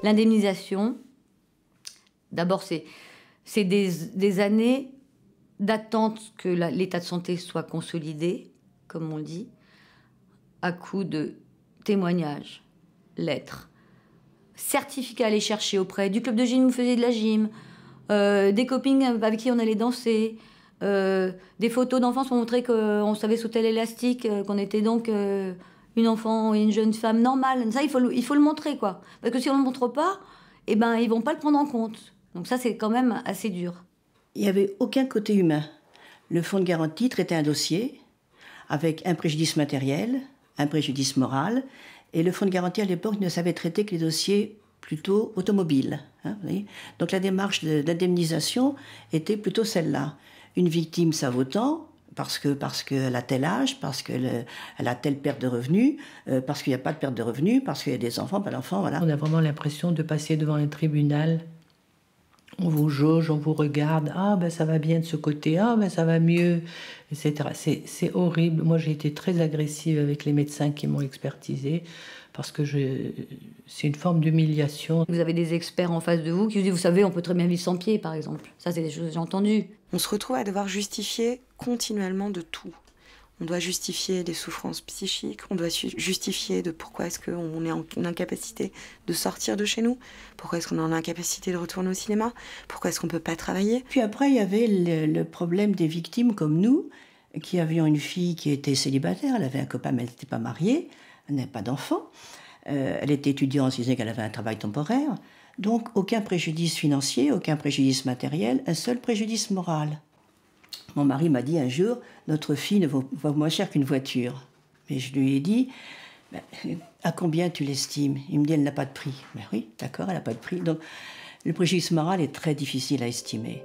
L'indemnisation, d'abord, c'est des années d'attente que l'état de santé soit consolidé, comme on le dit, à coup de témoignages, lettres, certificats à aller chercher auprès du club de gym où on faisait de la gym, des copines avec qui on allait danser, des photos d'enfance pour montrer qu'on savait sauter l'élastique, qu'on était donc une enfant et une jeune femme normale. Ça, il faut le montrer, quoi. Parce que si on ne le montre pas, eh ben, ils ne vont pas le prendre en compte. Donc ça, c'est quand même assez dur. Il n'y avait aucun côté humain. Le fonds de garantie traitait un dossier avec un préjudice matériel, un préjudice moral, et le fonds de garantie à l'époque ne savait traiter que les dossiers plutôt automobiles. Hein, vous voyez. Donc la démarche d'indemnisation était plutôt celle-là. Une victime, ça vaut tant, parce qu'elle a tel âge, parce qu'elle a telle perte de revenus, parce qu'il n'y a pas de perte de revenus, parce qu'il y a des enfants, pas d'enfants, voilà. On a vraiment l'impression de passer devant un tribunal. On vous jauge, on vous regarde, ah ben ça va bien de ce côté, ah ben ça va mieux, etc. C'est horrible. Moi j'ai été très agressive avec les médecins qui m'ont expertisé parce que c'est une forme d'humiliation. Vous avez des experts en face de vous qui vous disent, vous savez, on peut très bien vivre sans pied, par exemple. Ça, c'est des choses que j'ai entendues. On se retrouve à devoir justifier continuellement de tout. On doit justifier des souffrances psychiques, on doit justifier de pourquoi est-ce qu'on est en incapacité de sortir de chez nous, pourquoi est-ce qu'on est en incapacité de retourner au cinéma, pourquoi est-ce qu'on ne peut pas travailler. Puis après, il y avait le problème des victimes comme nous, qui avions une fille qui était célibataire, elle avait un copain mais elle n'était pas mariée, elle n'avait pas d'enfant, elle était étudiante, elle disait qu'elle avait un travail temporaire, donc aucun préjudice financier, aucun préjudice matériel, un seul préjudice moral. Mon mari m'a dit un jour, notre fille ne vaut moins cher qu'une voiture. Mais je lui ai dit, à combien tu l'estimes? Il me dit, elle n'a pas de prix. Mais oui, d'accord, elle n'a pas de prix. Donc le préjudice moral est très difficile à estimer.